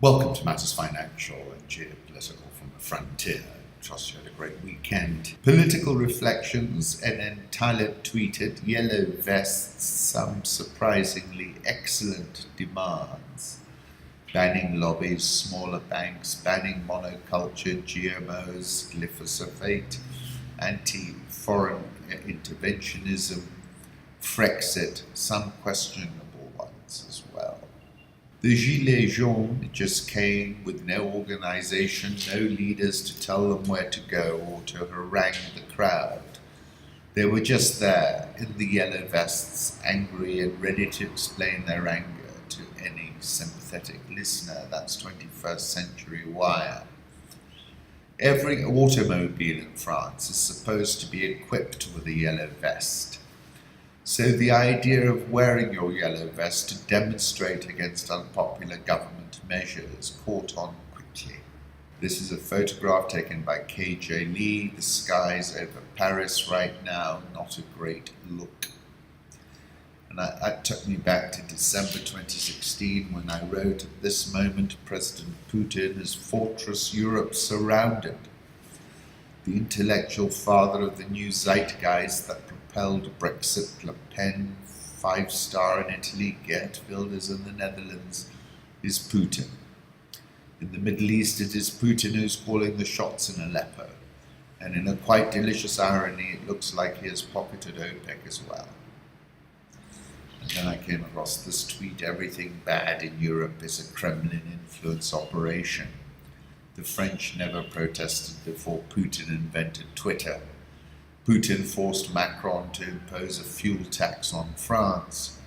Welcome to Matters Financial and Geopolitical from the Frontier. Trust you had a great weekend. Political reflections, and then Tyler tweeted, "Yellow vests, some surprisingly excellent demands. Banning lobbies, smaller banks, banning monoculture, GMOs, glyphosate, anti-foreign interventionism, Frexit, some questionable ones as well." The Gilets jaunes just came with no organization, no leaders to tell them where to go or to harangue the crowd. They were just there in the yellow vests, angry and ready to explain their anger to any sympathetic listener. That's 21st century wire. Every automobile in France is supposed to be equipped with a yellow vest. So the idea of wearing your yellow vest to demonstrate against unpopular government measures caught on quickly. This is a photograph taken by KJ Lee. The skies over Paris right now, not a great look. And that took me back to December 2016 when I wrote, "At this moment, President Putin is fortress Europe surrounded." The intellectual father of the new zeitgeist that propelled Brexit, Le Pen, 5-star in Italy, Geert Wilders in the Netherlands, is Putin. In the Middle East, it is Putin who's calling the shots in Aleppo. And in a quite delicious irony, it looks like he has pocketed OPEC as well. And then I came across this tweet, "Everything bad in Europe is a Kremlin influence operation. The French never protested before Putin invented Twitter. Putin forced Macron to impose a fuel tax on France,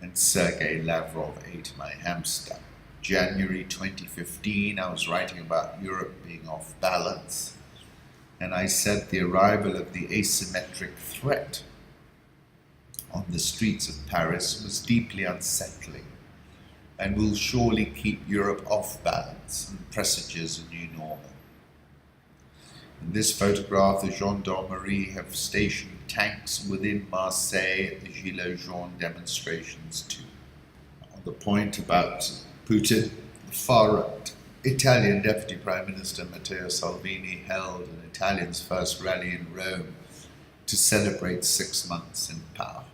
and Sergey Lavrov ate my hamster." January 2015, I was writing about Europe being off balance, and I said the arrival of the asymmetric threat on the streets of Paris was deeply unsettling and will surely keep Europe off balance and presages a new normal. In this photograph, the Gendarmerie have stationed tanks within Marseille at the Gilets jaunes demonstrations too. On the point about Putin, the far-right Italian Deputy Prime Minister Matteo Salvini held an Italian's first rally in Rome to celebrate 6 months in power.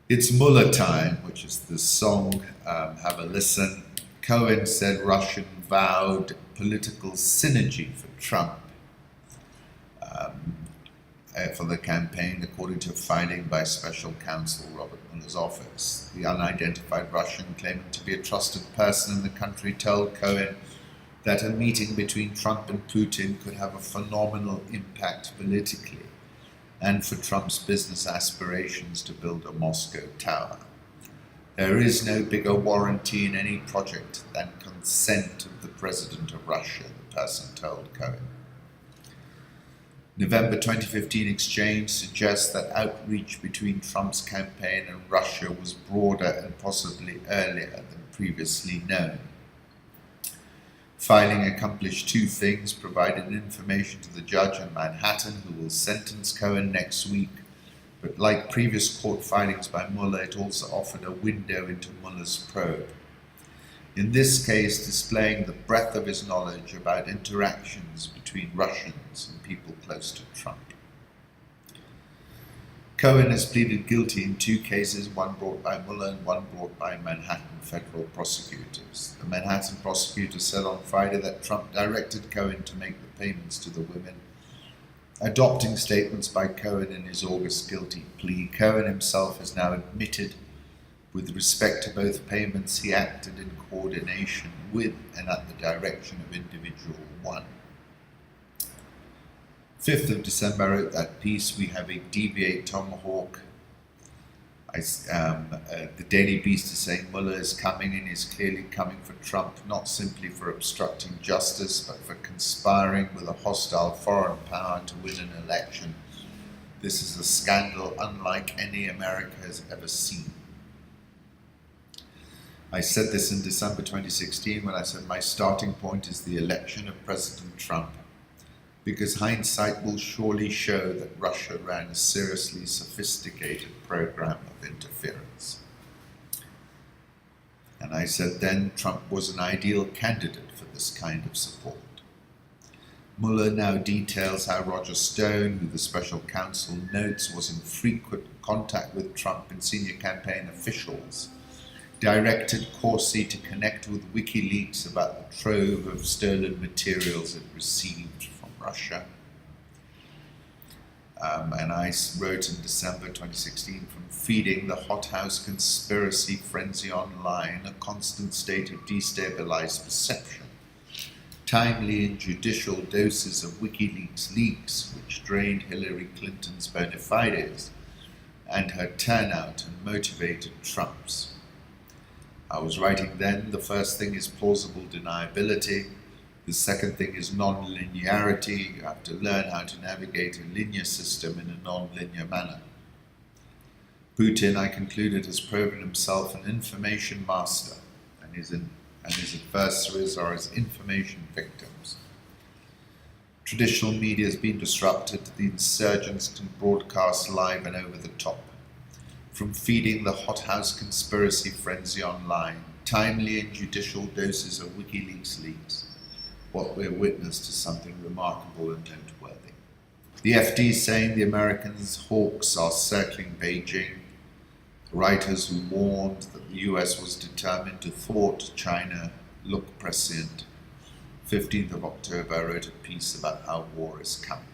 "It's Mueller time," which is the song. Have a listen. Cohen said Russian vowed political synergy for Trump for the campaign, according to a filing by Special Counsel Robert Mueller's office. The unidentified Russian claiming to be a trusted person in the country told Cohen that a meeting between Trump and Putin could have a phenomenal impact politically and for Trump's business aspirations to build a Moscow tower. "There is no bigger warranty in any project than consent of the President of Russia," the person told Cohen. November 2015 exchange suggests that outreach between Trump's campaign and Russia was broader and possibly earlier than previously known. Filing accomplished two things: provided information to the judge in Manhattan, who will sentence Cohen next week, but like previous court filings by Mueller, it also offered a window into Mueller's probe. In this case, displaying the breadth of his knowledge about interactions between Russians and people close to Trump. Cohen has pleaded guilty in 2 cases, one brought by Mueller and one brought by Manhattan federal prosecutors. The Manhattan prosecutor said on Friday that Trump directed Cohen to make the payments to the women, adopting statements by Cohen in his August guilty plea. Cohen himself has now admitted, with respect to both payments, he acted in coordination with and at the direction of individual one. 5th of December, I wrote that piece. We have a DV8 Tomahawk. The Daily Beast is saying Mueller is coming and is clearly coming for Trump, not simply for obstructing justice, but for conspiring with a hostile foreign power to win an election. This is a scandal unlike any America has ever seen. I said this in December 2016 when I said my starting point is the election of President Trump, because hindsight will surely show that Russia ran a seriously sophisticated program of interference. And I said then Trump was an ideal candidate for this kind of support. Mueller now details how Roger Stone, who the special counsel notes was in frequent contact with Trump and senior campaign officials, directed Corsi to connect with WikiLeaks about the trove of stolen materials it received from Russia. And I wrote in December 2016, from feeding the hothouse conspiracy frenzy online, a constant state of destabilized perception, timely and judicial doses of WikiLeaks leaks, which drained Hillary Clinton's bona fides, and her turnout and motivated Trump's. I was writing then, the first thing is plausible deniability. The second thing is non-linearity. You have to learn how to navigate a linear system in a non-linear manner. Putin, I concluded, has proven himself an information master, and his adversaries are his information victims. Traditional media has been disrupted. The insurgents can broadcast live and over the top. From feeding the hothouse conspiracy frenzy online, timely and judicial doses of WikiLeaks leaks, what we're witness to something remarkable and noteworthy. The FD saying the Americans' hawks are circling Beijing. Writers who warned that the US was determined to thwart China look prescient. 15th of October, I wrote a piece about how war is coming.